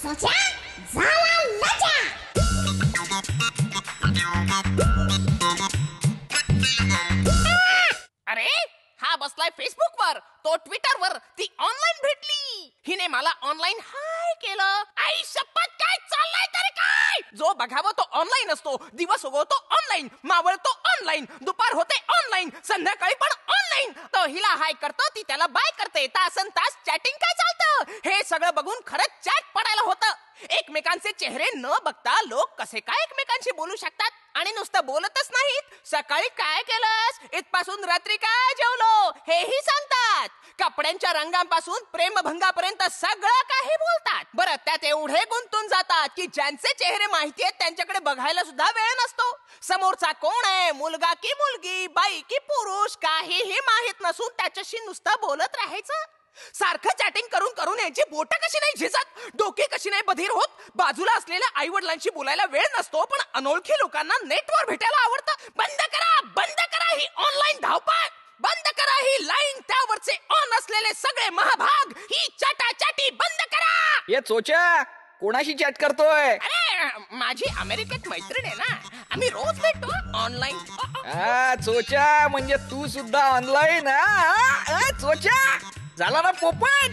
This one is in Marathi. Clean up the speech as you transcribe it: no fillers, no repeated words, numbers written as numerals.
सोचा झाला लचा. अरे हा बसलाय फेसबुक वर, तो ट्विटर वर, ती ऑनलाईन भेटली. हिने मला ऑनलाईन हाय केलं. आई शपथ, काय चाललंय तरी काय? जो बघावं तो ऑनलाईन असतो, दिवस उगवतो ऑनलाईन, मावळतो ऑनलाईन, दुपार होते ऑनलाईन, संध्याकाळी पण ऑनलाईन. तो हिला हाय करतो, ती त्याला बाय करते. तासन तास चॅटिंग काय चालतं. हे सगळं बघून खरंच चॅट पडायला होतं. एकमेकांचे चेहरे न बघता लोक कसे काय एकमेकांशी बोलू शकतात. आणि नुसतं बोलतच नाहीत, सकाळी काय केलंस, इथपासून रात्री काय जेवलो हेही सांगतात. कपड्यांच्या रंगांपासून प्रेमभंगापर्यंत सगळं काही बोलतात. बरं, त्यात एवढे गुंतून जातात की ज्यांचे चेहरे माहिती आहेत त्यांच्याकडे बघायला सुद्धा वेळ नसतो. समोरचा कोण आहे, मुलगा की मुलगी, बाई की पुरुष, काहीही माहित नसून त्याच्याशी नुसतं बोलत राहायचं. सारखं चॅटिंग करून करून यांची बोटं कशी नाही झिजत, डोके कशी नाही बधीर होत. बाजूला असलेल्या आई वडिलांशी बोलायला वेळ नसतो, पण अनोळखी लोकांना नेटवर भेटायला आवडतं. बंद करा ही ऑनलाईन धावपळ. बंद करा ही लाईन, त्यावरचे ऑन असलेले सगळे महाभाग, ही चाटाचाटी बंद करा. ये चोच्या, कोणाशी चॅट करतोय? अरे माझी अमेरिकेत मैत्रीण आहे ना, आम्ही रोज भेटतो ऑनलाईन. चोच्या म्हणजे तू सुद्धा ऑनलाईन? चोच्या झाला ना पोपट.